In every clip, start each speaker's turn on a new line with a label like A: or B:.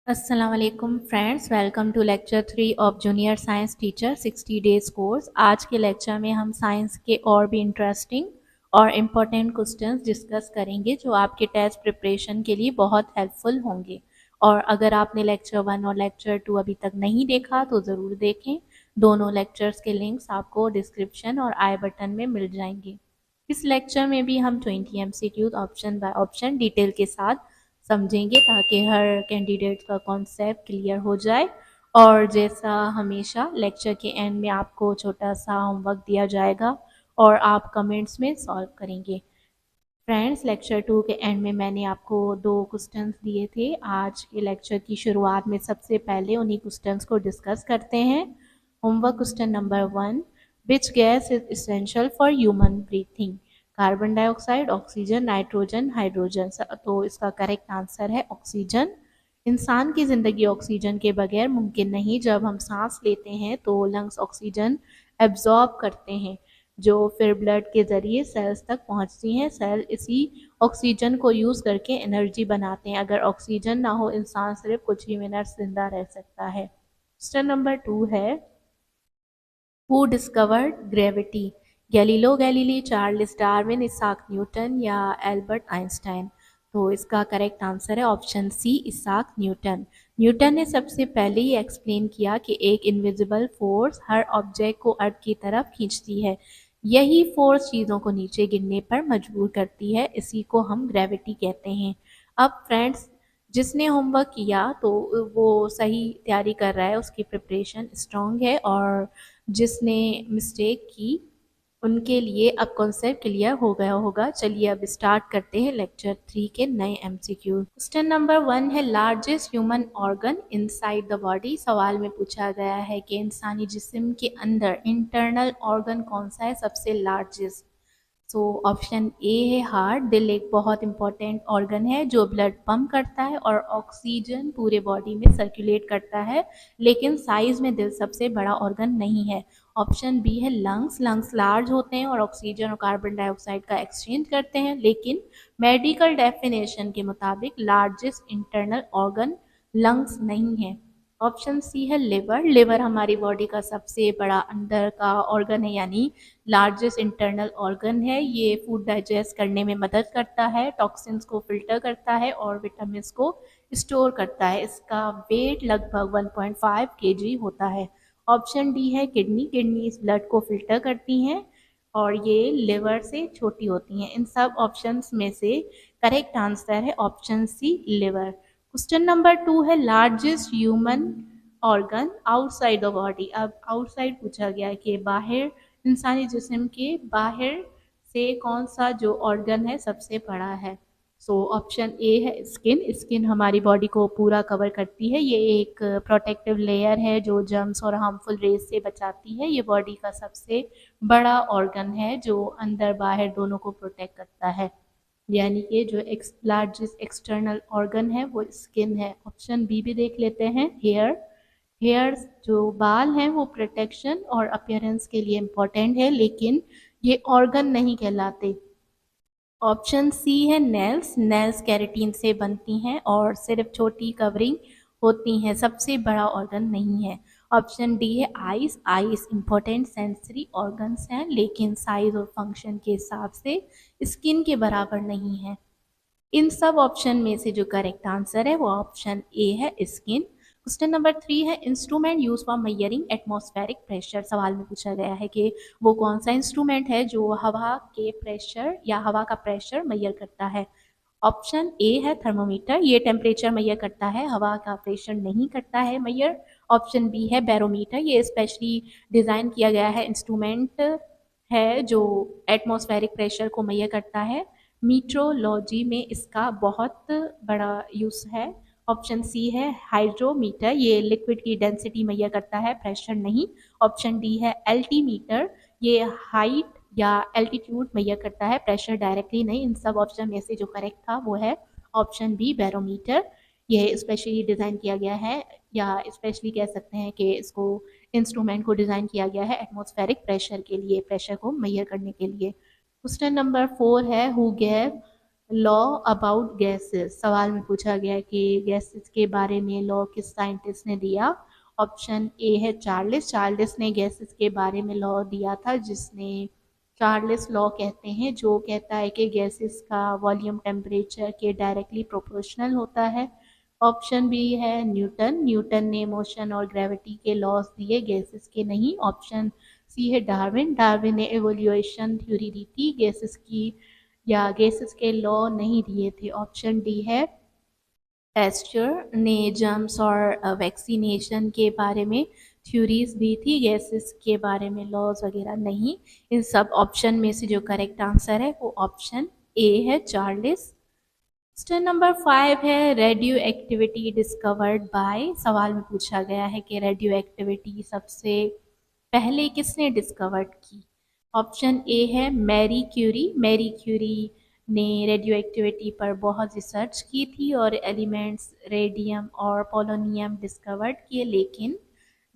A: अस्सलामुअलैकुम friends, welcome to lecture 3 of junior science teacher 60 days course. आज के lecture में हम साइंस के और भी इंटरेस्टिंग और इम्पोर्टेंट क्वेश्चंस डिस्कस करेंगे जो आपके टेस्ट प्रिपरेशन के लिए बहुत हेल्पफुल होंगे। और अगर आपने लेक्चर 1 और लेक्चर 2 अभी तक नहीं देखा तो ज़रूर देखें। दोनों लेक्चर्स के लिंक्स आपको डिस्क्रिप्शन और आई बटन में मिल जाएंगे। इस लेक्चर में भी हम 20 MCQ option by option detail के साथ समझेंगे ताकि हर कैंडिडेट का कॉन्सेप्ट क्लियर हो जाए। और जैसा हमेशा लेक्चर के एंड में आपको छोटा सा होमवर्क दिया जाएगा और आप कमेंट्स में सॉल्व करेंगे। फ्रेंड्स, लेक्चर 2 के एंड में मैंने आपको 2 क्वेश्चंस दिए थे। आज के लेक्चर की शुरुआत में सबसे पहले उन्हीं क्वेश्चंस को डिस्कस करते हैं। Homework question number 1, which gas is essential for human breathing? Carbon dioxide, oxygen, nitrogen, hydrogen. तो इसका करेक्ट आंसर है ऑक्सीजन। इंसान की ज़िंदगी ऑक्सीजन के बगैर मुमकिन नहीं। जब हम सांस लेते हैं तो लंग्स ऑक्सीजन एब्जॉर्ब करते हैं जो फिर ब्लड के ज़रिए सेल्स तक पहुंचती हैं। सेल इसी ऑक्सीजन को यूज़ करके एनर्जी बनाते हैं। अगर ऑक्सीजन ना हो इंसान सिर्फ कुछ ही मिनट जिंदा रह सकता है। क्वेश्चन नंबर 2 है, who discovered gravity? Galileo Galilei, Charles Darwin, Isaac Newton या एल्बर्ट आइंस्टाइन? तो इसका करेक्ट आंसर है option C, Isaac Newton. Newton ने सबसे पहले ही एक्सप्लेन किया कि एक इनविजिबल फोर्स हर ऑब्जेक्ट को अर्थ की तरफ खींचती है। यही फोर्स चीज़ों को नीचे गिरने पर मजबूर करती है। इसी को हम ग्रेविटी कहते हैं। अब फ्रेंड्स, जिसने होमवर्क किया तो वो सही तैयारी कर रहा है, उसकी प्रिपरेशन स्ट्रांग है। और जिसने मिस्टेक की उनके लिए अब कॉन्सेप्ट क्लियर हो गया होगा। चलिए अब स्टार्ट करते हैं लेक्चर 3 के नए एमसीक्यू। क्वेश्चन नंबर 1 है, largest human organ inside the body? सवाल में पूछा गया है कि इंसानी जिस्म के अंदर इंटरनल ऑर्गन कौन सा है सबसे लार्जेस्ट। सो ऑप्शन ए है हार्ट। दिल एक बहुत इंपॉर्टेंट ऑर्गन है जो ब्लड पंप करता है और ऑक्सीजन पूरे बॉडी में सर्कुलेट करता है, लेकिन साइज में दिल सबसे बड़ा ऑर्गन नहीं है। ऑप्शन बी है लंग्स। लंग्स लार्ज होते हैं और ऑक्सीजन और कार्बन डाइऑक्साइड का एक्सचेंज करते हैं, लेकिन मेडिकल डेफिनेशन के मुताबिक लार्जेस्ट इंटरनल ऑर्गन लंग्स नहीं है। ऑप्शन सी है लिवर। लिवर हमारी बॉडी का सबसे बड़ा अंदर का ऑर्गन है, यानी लार्जेस्ट इंटरनल ऑर्गन है। ये फूड डाइजेस्ट करने में मदद करता है, टॉक्सिन्स को फिल्टर करता है और विटामिन को स्टोर करता है। इसका वेट लगभग 1.5 kg होता है। ऑप्शन डी है किडनी। किडनी इस ब्लड को फिल्टर करती हैं और ये लिवर से छोटी होती हैं। इन सब ऑप्शंस में से करेक्ट आंसर है option C, liver. Question number 2 है, largest human organ outside the body? अब आउटसाइड पूछा गया है कि बाहर, इंसानी जिस्म के बाहर से कौन सा जो ऑर्गन है सबसे बड़ा है। सो ऑप्शन ए है स्किन। स्किन हमारी बॉडी को पूरा कवर करती है। ये एक प्रोटेक्टिव लेयर है जो जर्म्स और हार्मफुल रेज से बचाती है। ये बॉडी का सबसे बड़ा ऑर्गन है जो अंदर बाहर दोनों को प्रोटेक्ट करता है, यानी कि जो लार्जेस्ट एक्सटर्नल ऑर्गन है वो स्किन है। ऑप्शन बी भी देख लेते हैं, हेयर। हेयर जो बाल हैं वो प्रोटेक्शन और अपीयरेंस के लिए इम्पोर्टेंट है, लेकिन ये ऑर्गन नहीं कहलाते। ऑप्शन सी है नेल्स। नेल्स कैरेटीन से बनती हैं और सिर्फ छोटी कवरिंग होती हैं, सबसे बड़ा ऑर्गन नहीं है। ऑप्शन डी है ice. Ice important sensory organs हैं, लेकिन साइज और फंक्शन के हिसाब से स्किन के बराबर नहीं है। इन सब ऑप्शन में से जो करेक्ट आंसर है वो ऑप्शन ए है, स्किन। क्वेश्चन नंबर 3 है, instrument use for measuring atmospheric pressure? सवाल में पूछा गया है कि वो कौन सा इंस्ट्रूमेंट है जो हवा के प्रेशर या हवा का प्रेशर मेजर करता है। ऑप्शन ए है थर्मोमीटर। ये टेम्परेचर मेजर करता है, हवा का प्रेशर नहीं करता है मेजर। ऑप्शन बी है बैरोमीटर। ये स्पेशली डिज़ाइन किया गया है इंस्ट्रूमेंट है जो एटमॉस्फेरिक प्रेशर को मेजर करता है। मीट्रोलॉजी में इसका बहुत बड़ा यूज़ है। ऑप्शन सी है हाइड्रोमीटर। ये लिक्विड की डेंसिटी मेजर करता है, प्रेशर नहीं। ऑप्शन डी है एल्टीमीटर। ये हाइट या एल्टीट्यूड मेजर करता है, प्रेशर डायरेक्टली नहीं। इन सब ऑप्शन में से जो करेक्ट था वो है ऑप्शन बी, बैरोमीटर। यह स्पेशली डिज़ाइन किया गया है, या स्पेशली कह सकते हैं कि इसको इंस्ट्रूमेंट को डिज़ाइन किया गया है एटमॉस्फेरिक प्रेशर के लिए, प्रेशर को मेजर करने के लिए। क्वेश्चन नंबर 4 है, who gave law about gases, सवाल में पूछा गया है कि गैसेस के बारे में लॉ किस साइंटिस्ट ने दिया। ऑप्शन ए है चार्ल्स। चार्ल्स ने गैसेस के बारे में लॉ दिया था, जिसने चार्ल्स लॉ कहते हैं, जो कहता है कि गैसेस का वॉल्यूम टेम्परेचर के डायरेक्टली प्रोपोर्शनल होता है। ऑप्शन बी है न्यूटन। न्यूटन ने मोशन और ग्रेविटी के लॉज दिए, गैसेस के नहीं। ऑप्शन सी है डार्विन। डार्विन ने एवोल्यूशन थ्योरी दी थी, गैसेस की या गैसेस के लॉ नहीं दिए थे। ऑप्शन डी है पेस्चर ने जर्म्स और वैक्सीनेशन के बारे में थ्योरीज दी थी, गैसेस के बारे में लॉज वगैरह नहीं। इन सब ऑप्शन में से जो करेक्ट आंसर है वो ऑप्शन ए है चार्ल्स। क्वेश्चन नंबर 5 है रेडियो एक्टिविटी डिस्कवर्ड बाय। सवाल में पूछा गया है कि रेडियो एक्टिविटी सबसे पहले किसने डिस्कवर्ड की। ऑप्शन ए है मैरी क्यूरी। मैरी क्यूरी ने रेडियो एक्टिविटी पर बहुत रिसर्च की थी और एलिमेंट्स रेडियम और पोलोनियम डिस्कवर्ड किए, लेकिन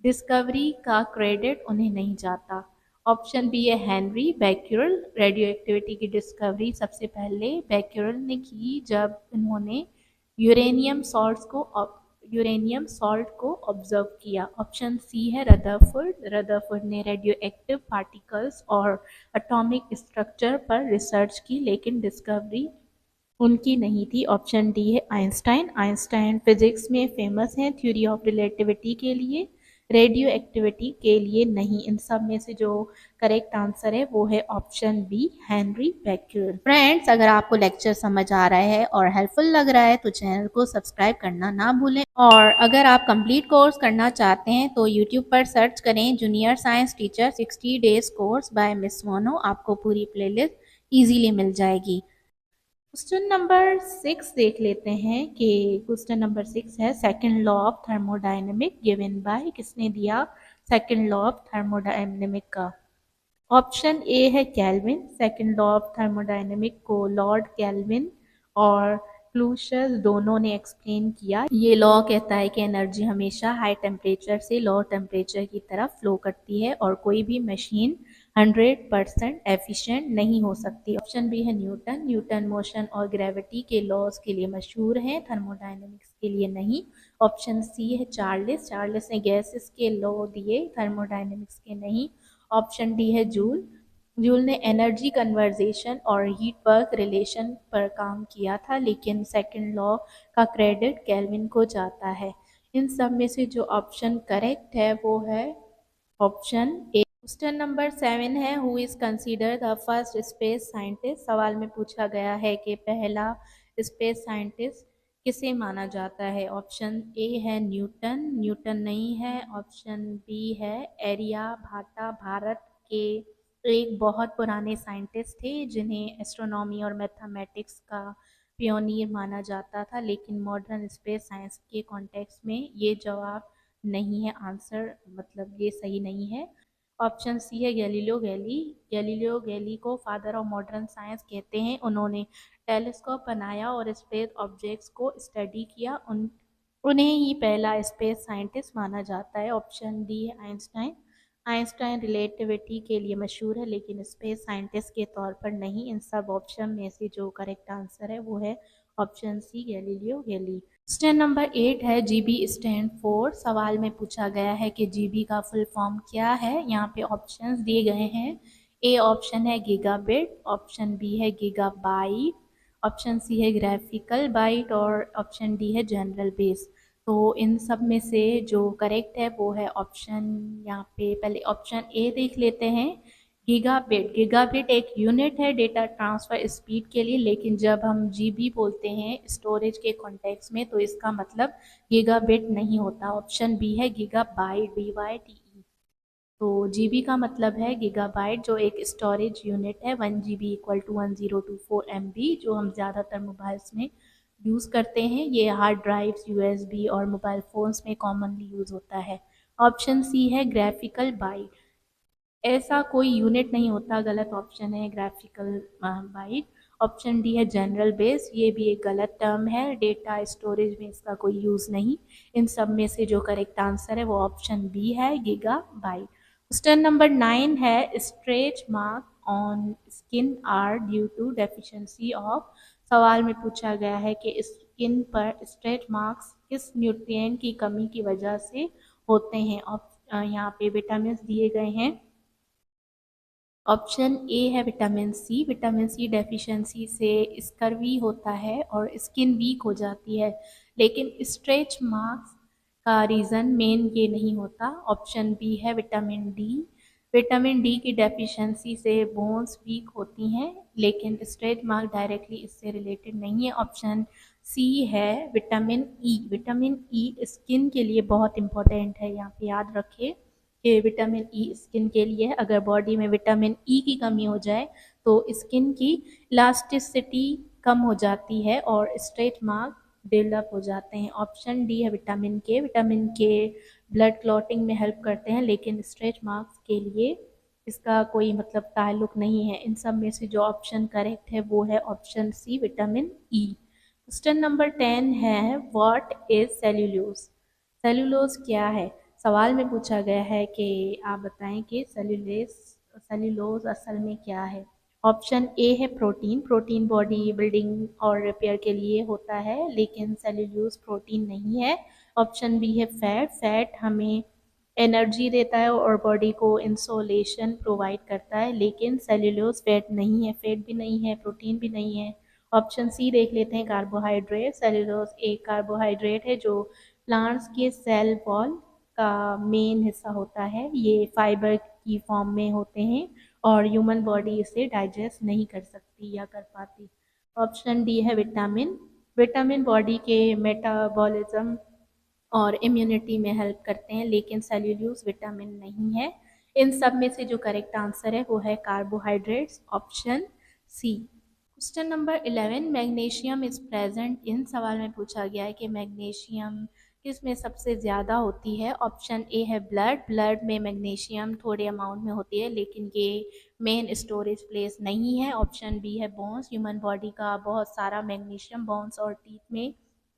A: डिस्कवरी का क्रेडिट उन्हें नहीं जाता। ऑप्शन बी है हेनरी बैक्यूरेल। रेडियो एक्टिविटी की डिस्कवरी सबसे पहले बैक्यूरेल ने की, जब उन्होंने यूरेनियम सॉल्ट्स को यूरेनियम सॉल्ट को ऑब्जर्व किया। ऑप्शन सी है रदरफोर्ड। रदरफोर्ड ने रेडियो एक्टिव पार्टिकल्स और एटॉमिक स्ट्रक्चर पर रिसर्च की, लेकिन डिस्कवरी उनकी नहीं थी। ऑप्शन डी है आइंस्टाइन। आइंस्टाइन फिजिक्स में फेमस हैं थ्योरी ऑफ रिलेटिविटी के लिए, रेडियो एक्टिविटी के लिए नहीं। इन सब में से जो करेक्ट आंसर है वो है option B Henri Becquerel. Friends, अगर आपको लेक्चर समझ आ रहा है और हेल्पफुल लग रहा है तो चैनल को सब्सक्राइब करना ना भूलें, और अगर आप कंप्लीट कोर्स करना चाहते हैं तो यूट्यूब पर सर्च करें junior science teacher 60 days course by Miss Mono. आपको पूरी प्लेलिस्ट इजीली मिल जाएगी। क्वेश्चन नंबर 6 देख लेते हैं कि क्वेश्चन नंबर 6 है second law of thermodynamic given by. किसने दिया सेकंड लॉ ऑफ थर्मोडायनेमिक का। ऑप्शन ए है Kelvin. Second law of thermodynamic को लॉर्ड कैल्विन और क्लूसियस दोनों ने एक्सप्लेन किया। ये लॉ कहता है कि एनर्जी हमेशा हाई टेम्परेचर से लो टेम्परेचर की तरफ फ्लो करती है और कोई भी मशीन 100% एफिशिएंट नहीं हो सकती। ऑप्शन बी है न्यूटन। न्यूटन मोशन और ग्रेविटी के लॉज के लिए मशहूर हैं, थर्मोडायनेमिक्स के लिए नहीं। ऑप्शन सी है चार्ल्स। चार्ल्स ने गैसेस के लॉ दिए, थर्मोडायनेमिक्स के नहीं। ऑप्शन डी है जूल। जूल ने एनर्जी कन्वर्जेशन और हीट वर्क रिलेशन पर काम किया था, लेकिन सेकंड लॉ का क्रेडिट केल्विन को जाता है। इन सब में से जो ऑप्शन करेक्ट है वो है ऑप्शन ए। क्वेश्चन नंबर 7 है who is consider the first space scientist. सवाल में पूछा गया है कि पहला स्पेस साइंटिस्ट किसे माना जाता है। ऑप्शन ए है न्यूटन। न्यूटन नहीं है। ऑप्शन बी है एरिया भाटा। भारत के एक बहुत पुराने साइंटिस्ट थे जिन्हें एस्ट्रोनॉमी और मैथमेटिक्स का पियोनियर माना जाता था, लेकिन मॉडर्न स्पेस साइंस के कॉन्टेक्स्ट में ये जवाब नहीं है। आंसर मतलब ये सही नहीं है। ऑप्शन सी है गैलीलियो गैली। गैलीलियो गैली को फादर ऑफ मॉडर्न साइंस कहते हैं। उन्होंने टेलीस्कोप बनाया और स्पेस ऑब्जेक्ट्स को स्टडी किया। उन्हें ही पहला स्पेस साइंटिस्ट माना जाता है। ऑप्शन डी है आइंस्टाइन। आइंस्टाइन रिलेटिविटी के लिए मशहूर है, लेकिन स्पेस साइंटिस्ट के तौर पर नहीं। इन सब ऑप्शन में से जो करेक्ट आंसर है वो है ऑप्शन सी गैलीलियो गैली। क्वेश्चन नंबर 8 है जीबी स्टैंड फॉर। सवाल में पूछा गया है कि जीबी का फुल फॉर्म क्या है। यहाँ पे ऑप्शंस दिए गए हैं। ए ऑप्शन है गीगाबिट। ऑप्शन बी है गीगाबाइट। ऑप्शन सी है ग्राफिकल बाइट और ऑप्शन डी है जनरल बेस। तो इन सब में से जो करेक्ट है वो है ऑप्शन, यहाँ पे पहले ऑप्शन ए देख लेते हैं गीगाबिट। गीगाबिट एक यूनिट है डेटा ट्रांसफ़र स्पीड के लिए, लेकिन जब हम जीबी बोलते हैं स्टोरेज के कॉन्टेक्स्ट में तो इसका मतलब गीगाबिट नहीं होता। ऑप्शन बी है गीगाबाइट, BYTE। तो जीबी का मतलब है गीगाबाइट, जो एक स्टोरेज यूनिट है। 1 GB इक्वल टू 1024 MB, जो हम ज़्यादातर मोबाइल्स में यूज़ करते हैं। ये हार्ड ड्राइव्स, USB और मोबाइल फ़ोन्स में कॉमनली यूज़ होता है। ऑप्शन सी है ग्राफिकल बाइट। ऐसा कोई यूनिट नहीं होता, गलत ऑप्शन है ग्राफिकल बाइट। ऑप्शन डी है जनरल बेस। ये भी एक गलत टर्म है, डेटा स्टोरेज में इसका कोई यूज़ नहीं। इन सब में से जो करेक्ट आंसर है वो ऑप्शन बी है गीगा बाइट। क्वेश्चन नंबर 9 है stretch mark on skin are due to deficiency of. सवाल में पूछा गया है कि स्किन पर स्ट्रेच मार्क्स किस न्यूट्रिएंट की कमी की वजह से होते हैं। यहाँ पे विटामिन दिए गए हैं। ऑप्शन ए है vitamin C. Vitamin C deficiency से स्कर्वी होता है और स्किन वीक हो जाती है, लेकिन स्ट्रेच मार्क्स का रीज़न मेन ये नहीं होता। ऑप्शन बी है विटामिन डी। विटामिन डी की डेफिशिएंसी से बोन्स वीक होती हैं, लेकिन स्ट्रेच मार्क डायरेक्टली इससे रिलेटेड नहीं है। ऑप्शन सी है vitamin E. Vitamin E skin के लिए बहुत इंपॉर्टेंट है, यहाँ पे याद रखें कि विटामिन ई स्किन के लिए है। अगर बॉडी में विटामिन ई की कमी हो जाए तो स्किन की इलास्टिसिटी कम हो जाती है और स्ट्रेच मार्क डेवलप हो जाते हैं। ऑप्शन डी है विटामिन के। विटामिन के ब्लड क्लॉटिंग में हेल्प करते हैं, लेकिन स्ट्रेच मार्क्स के लिए इसका कोई मतलब ताल्लुक नहीं है। इन सब में से जो ऑप्शन करेक्ट है वो है option C vitamin E. Question number 10 है, व्हाट इज सेल्यूलोज। सेल्यूलोज क्या है। सवाल में पूछा गया है कि आप बताएं कि सेल्यूलोज असल में क्या है। ऑप्शन ए है प्रोटीन। प्रोटीन बॉडी बिल्डिंग और रिपेयर के लिए होता है, लेकिन सेल्यूलोज प्रोटीन नहीं है। ऑप्शन बी है फैट। फैट हमें एनर्जी देता है और बॉडी को इंसोलेशन प्रोवाइड करता है, लेकिन सेल्यूलोज फैट नहीं है। फैट भी नहीं है, प्रोटीन भी नहीं है। ऑप्शन सी देख लेते हैं, कार्बोहाइड्रेट। सेल्यूलोज एक कार्बोहाइड्रेट है जो प्लांट्स के सेल वॉल का मेन हिस्सा होता है। ये फाइबर की फॉर्म में होते हैं और ह्यूमन बॉडी इसे डाइजेस्ट नहीं कर सकती या कर पाती। ऑप्शन डी है विटामिन। विटामिन बॉडी के मेटाबॉलिज्म और इम्यूनिटी में हेल्प करते हैं, लेकिन सेल्यूलोज विटामिन नहीं है। इन सब में से जो करेक्ट आंसर है वो है carbohydrates, option C. Question number 11, magnesium is present in. सवाल में पूछा गया है कि मैग्नीशियम किस में सबसे ज़्यादा होती है। ऑप्शन ए है ब्लड। ब्लड में मैग्नीशियम थोड़े अमाउंट में होती है, लेकिन ये मेन स्टोरेज प्लेस नहीं है। ऑप्शन बी है बोन्स। ह्यूमन बॉडी का बहुत सारा मैग्नीशियम बोन्स और टीथ में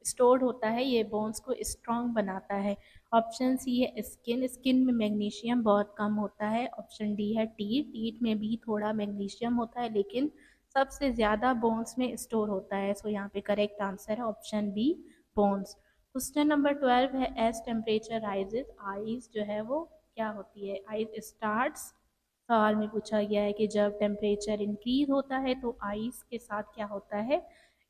A: स्टोर्ड होता है, ये बोन्स को स्ट्रॉन्ग बनाता है। ऑप्शन सी है स्किन। स्किन में मैग्नीशियम बहुत कम होता है। ऑप्शन डी है टीथ। टीथ में भी थोड़ा मैग्नीशियम होता है, लेकिन सबसे ज़्यादा बोन्स में स्टोर होता है। सो यहाँ पे करेक्ट आंसर है option B, bones. Question number 12 है, एज टेम्परेचर राइजेस आइस जो है वो क्या होती है। Ice starts. सवाल में पूछा गया है कि जब टेम्परेचर इंक्रीज होता है तो आइस के साथ क्या होता है।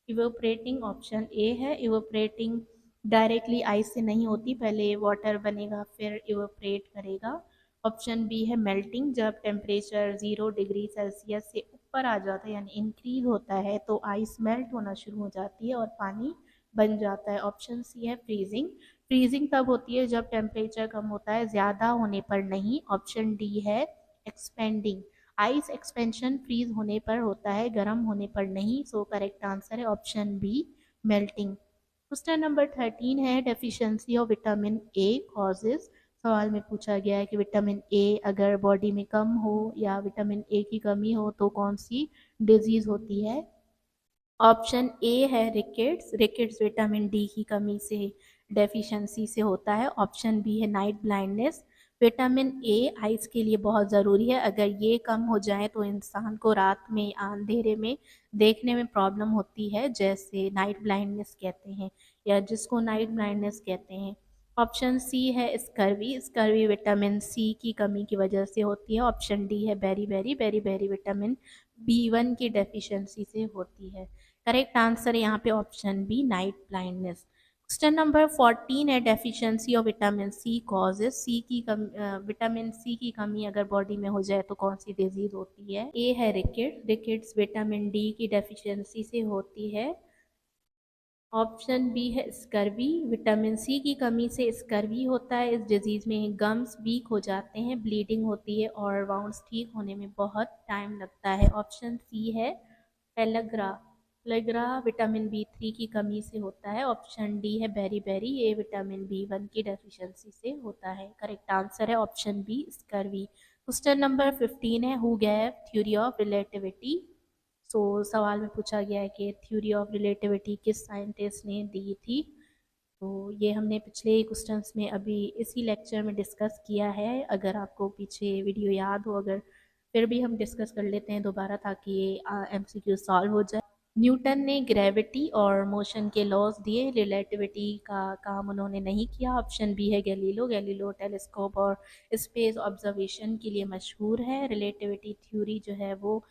A: इवोपरेटिंग। ऑप्शन ए है इवोपरेटिंग। डायरेक्टली आइस से नहीं होती, पहले वाटर बनेगा फिर इवोपरेट करेगा। ऑप्शन बी है मेल्टिंग। जब टेम्परेचर 0 डिग्री सेल्सियस से ऊपर आ जाता है यानी इंक्रीज होता है तो आइस मेल्ट होना शुरू हो जाती है और पानी बन जाता है। ऑप्शन सी है फ्रीजिंग। फ्रीजिंग तब होती है जब टेम्परेचर कम होता है, ज़्यादा होने पर नहीं। ऑप्शन डी है एक्सपेंडिंग। आइस एक्सपेंशन फ्रीज होने पर होता है, गर्म होने पर नहीं। सो करेक्ट आंसर है option B, melting. Question number 13 है, deficiency of vitamin A causes. सवाल में पूछा गया है कि विटामिन ए अगर बॉडी में कम हो या विटामिन ए की कमी हो तो कौन सी डिजीज होती है। ऑप्शन ए है रिकेट्स। रिकेट्स विटामिन डी की कमी से डेफिशिएंसी से होता है। ऑप्शन बी है night blindness. Vitamin A eyes के लिए बहुत ज़रूरी है, अगर ये कम हो जाए तो इंसान को रात में अंधेरे में देखने में प्रॉब्लम होती है, जैसे नाइट ब्लाइंडनेस कहते हैं या जिसको नाइट ब्लाइंडनेस कहते हैं। ऑप्शन सी है स्कर्वी। स्कर्वी विटामिन सी की कमी की वजह से होती है। ऑप्शन डी है berry berry. Berry berry vitamin B1 की डेफिशिएंसी से होती है। करेक्ट आंसर यहाँ पे option B, night blindness. Question number 14 है, deficiency of vitamin C causes. Vitamin C की कमी अगर बॉडी में हो जाए तो कौन सी डिजीज होती है। ए है रिकेट्स। रिकेट्स विटामिन डी की डेफिशिएंसी से होती है। ऑप्शन बी है स्कर्वी। विटामिन सी की कमी से स्कर्वी होता है। इस डिजीज़ में गम्स वीक हो जाते हैं, ब्लीडिंग होती है और वाउंड्स ठीक होने में बहुत टाइम लगता है। ऑप्शन सी है पेलग्रा। पेलग्रा विटामिन B3 की कमी से होता है। ऑप्शन डी है बेरी बेरी। ये विटामिन B1 की डेफिशिएंसी से होता है। करेक्ट आंसर है option B, scurvy. Question number 15 है, who gave theory of relativity. सवाल में पूछा गया है कि थ्योरी ऑफ रिलेटिविटी किस साइंटिस्ट ने दी थी। तो ये हमने पिछले क्वेश्चंस में अभी इसी लेक्चर में डिस्कस किया है। अगर आपको पीछे वीडियो याद हो, अगर फिर भी हम डिस्कस कर लेते हैं दोबारा ताकि ये MCQ सॉल्व हो जाए। न्यूटन ने ग्रेविटी और मोशन के लॉज दिए, रिलेटिविटी का काम उन्होंने नहीं किया। ऑप्शन बी है गैलीलो। गैलीलो टेलीस्कोप और स्पेस ऑब्जर्वेशन के लिए मशहूर है। रिलेटिविटी थ्योरी जो है वो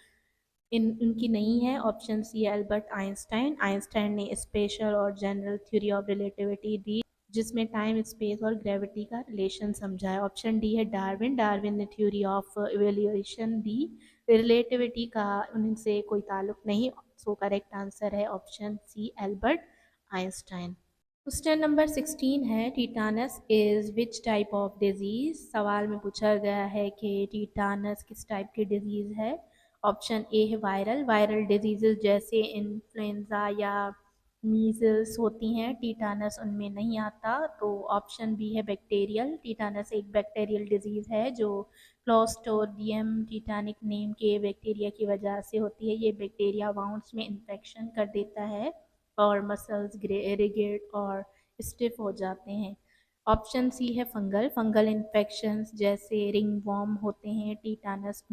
A: इनकी नहीं है। ऑप्शन सी है अल्बर्ट आइंस्टाइन। आइंस्टाइन ने स्पेशल और जनरल थ्योरी ऑफ रिलेटिविटी दी, जिसमें टाइम स्पेस और ग्रेविटी का रिलेशन समझा है। ऑप्शन डी है डार्विन। डार्विन ने थ्योरी ऑफ इवोल्यूशन दी। रिलेटिविटी का उनसे कोई ताल्लुक नहीं। सो करेक्ट आंसर है option C Albert Einstein. Question number 16 है tetanus is which type of disease. सवाल में पूछा गया है कि टीटानस किस टाइप की डिजीज है। ऑप्शन ए है वायरल। वायरल डिजीजेज जैसे इन्फ्लुएंजा या मीजल्स होती हैं, टीटानस उनमें नहीं आता। तो ऑप्शन बी है बैक्टीरियल। टीटानस एक बैक्टीरियल डिजीज है जो क्लोस्ट्रिडियम टीटानिक नेम के बैक्टीरिया की वजह से होती है। ये बैक्टीरिया वाउंड्स में इन्फेक्शन कर देता है और मसल्स इरिगेट और स्टिफ हो जाते हैं। ऑप्शन सी है फंगल। फंगल इन्फेक्शंस जैसे रिंग वॉर्म होते हैं, टीटानस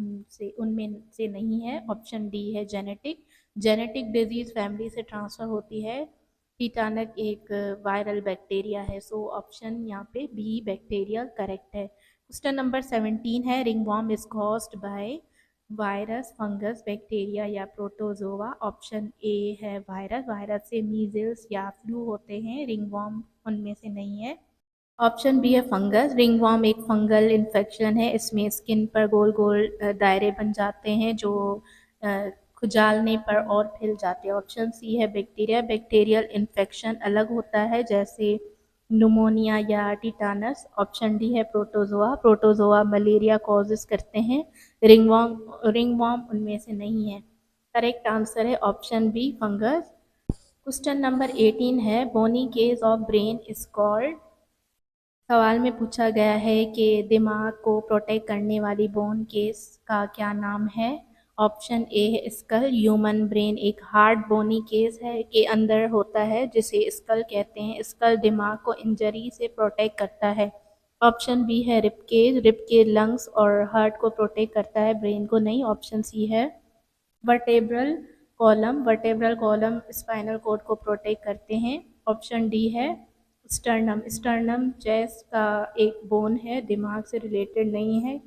A: उनमें से नहीं है। ऑप्शन डी है जेनेटिक। जेनेटिक डिजीज फैमिली से ट्रांसफर होती है। टीटानक एक वायरल बैक्टीरिया है। सो ऑप्शन यहाँ पे बी बैक्टीरिया करेक्ट है। क्वेश्चन नंबर 17 है ringworm is caused by virus, fungus, bacteria या प्रोटोजोआ। ऑप्शन ए है वायरस। वायरस से मीजल्स या फ्लू होते हैं, रिंगवॉर्म उनमें से नहीं है। ऑप्शन बी है फंगस। रिंगवॉर्म एक फंगल इन्फेक्शन है। इसमें स्किन पर गोल गोल दायरे बन जाते हैं जो अ, खुजालने पर और फैल जाते हैं। ऑप्शन सी है बैक्टीरिया। बैक्टीरियल इन्फेक्शन अलग होता है जैसे न्यूमोनिया या टीटानस। ऑप्शन डी है प्रोटोजोआ। प्रोटोजोआ मलेरिया कॉजेस करते हैं। रिंगवॉर्म उनमें से नहीं है। करेक्ट आंसर है option B fungus. Question number 18 है bony case of brain is called. सवाल में पूछा गया है कि दिमाग को प्रोटेक्ट करने वाली बोन केस का क्या नाम है। ऑप्शन ए है स्कल। ह्यूमन ब्रेन एक हार्ड बोनी केस है के अंदर होता है जिसे स्कल कहते हैं। स्कल दिमाग को इंजरी से प्रोटेक्ट करता है। ऑप्शन बी है रिबकेज। रिबकेज लंग्स और हार्ट को प्रोटेक्ट करता है, ब्रेन को नहीं। ऑप्शन सी है vertebral column. Vertebral column spinal cord को प्रोटेक्ट करते हैं। ऑप्शन डी है स्टर्नम। स्टर्नम चेस्ट का एक बोन है, दिमाग से रिलेटेड नहीं है।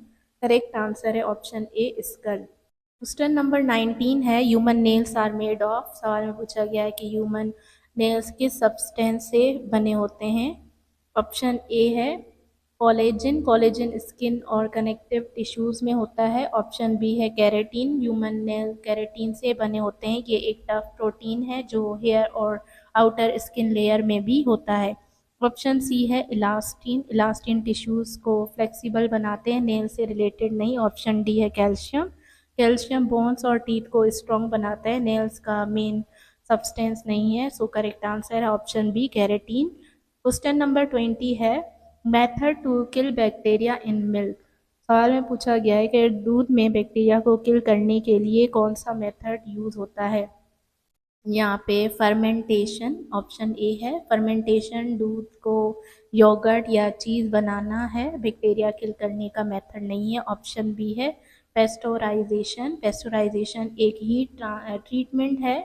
A: करेक्ट आंसर है option A skull. Question number 19 है human nails are made of. सवाल में पूछा गया है कि ह्यूमन नेल्स किस सब्सटेंस से बने होते हैं। ऑप्शन ए है कोलेजन। कोलेजन स्किन और कनेक्टिव टिश्यूज में होता है। ऑप्शन बी है कैरेटीन। ह्यूमन नेल कैरेटीन से बने होते हैं। ये एक टफ प्रोटीन है जो हेयर और आउटर स्किन लेयर में भी होता है। ऑप्शन सी है इलास्टिन। इलास्टिन टिश्यूज को फ्लेक्सिबल बनाते हैं, नेल से रिलेटेड नहीं। ऑप्शन डी है कैल्शियम। कैल्शियम बोन्स और टीथ को स्ट्रॉन्ग बनाता है, नेल्स का मेन सब्सटेंस नहीं है। सो करेक्ट आंसर है option B keratin. Question number 20 है method to kill bacteria in milk. सवाल में पूछा गया है कि दूध में बैक्टीरिया को किल करने के लिए कौन सा मेथड यूज होता है। यहाँ पे फर्मेंटेशन ऑप्शन ए है। फर्मेंटेशन दूध को योगर्ट या चीज़ बनाना है, बैक्टीरिया किल करने का मेथड नहीं है। ऑप्शन बी है पेस्टोराइजेशन। पेस्टोराइजेशन एक हीट ट्रीटमेंट है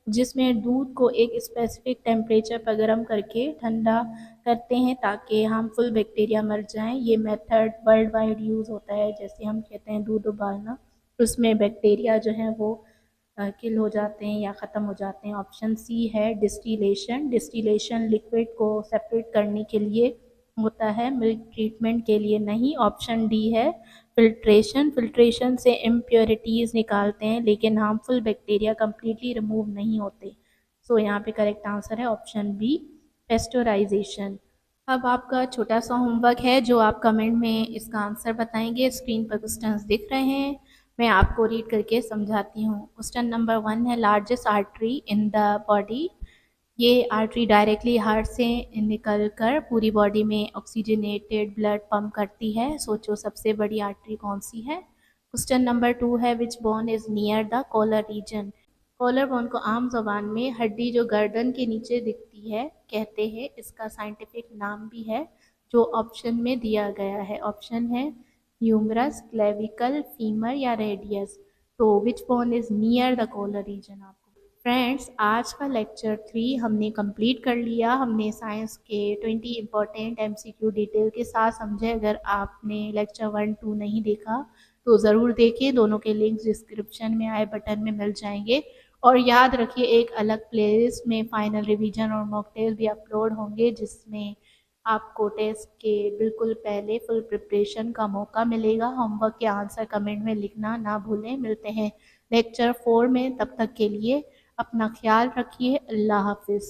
A: जिसमें दूध को एक स्पेसिफिक टेम्परेचर पर गर्म करके ठंडा करते हैं ताकि हार्मफुल बैक्टीरिया मर जाएं। ये मेथड वर्ल्ड वाइड यूज़ होता है। जैसे हम कहते हैं दूध उबालना, उसमें बैक्टीरिया जो है वो किल हो जाते हैं या ख़त्म हो जाते हैं। ऑप्शन सी है डिस्टिलेशन। डिस्टिलेशन लिक्विड को सेपरेट करने के लिए होता है, मिल्क ट्रीटमेंट के लिए नहीं। ऑप्शन डी है फिल्ट्रेशन। फिल्ट्रेशन से इम्प्योरिटीज़ निकालते हैं लेकिन हार्मफुल बैक्टीरिया कम्प्लीटली रिमूव नहीं होते। सो यहाँ पे करेक्ट आंसर है ऑप्शन बी पेस्टोराइजेशन। अब आपका छोटा सा होमवर्क है जो आप कमेंट में इसका आंसर बताएंगे। स्क्रीन पर क्वेश्चंस दिख रहे हैं, मैं आपको रीड करके समझाती हूँ। क्वेश्चन नंबर 1 है largest artery in the body. ये आर्टरी डायरेक्टली हार्ट से निकल कर पूरी बॉडी में ऑक्सीजनेटेड ब्लड पंप करती है। सोचो सबसे बड़ी आर्टरी कौन सी है। क्वेश्चन नंबर 2 है which bone is near the collar region. Collar bone को आम जबान में हड्डी जो गर्दन के नीचे दिखती है कहते हैं। इसका साइंटिफिक नाम भी है जो ऑप्शन में दिया गया है। ऑप्शन है ह्यूमरस, क्लेविकल, फीमर या रेडियस। तो which bone is near the collar region आपको फ्रेंड्स, आज का लेक्चर 3 हमने कंप्लीट कर लिया। हमने साइंस के 20 इम्पोर्टेंट एमसीक्यू डिटेल के साथ समझे। अगर आपने लेक्चर 1-2 नहीं देखा तो ज़रूर देखिए, दोनों के लिंक्स डिस्क्रिप्शन में आई बटन में मिल जाएंगे। और याद रखिए, एक अलग प्लेलिस्ट में फाइनल रिवीजन और मॉक टेस्ट भी अपलोड होंगे, जिसमें आपको टेस्ट के बिल्कुल पहले फुल प्रिपरेशन का मौका मिलेगा। होमवर्क के आंसर कमेंट में लिखना ना भूलें। मिलते हैं लेक्चर 4 में, तब तक के लिए अपना ख्याल रखिए। अल्लाह हाफिज़।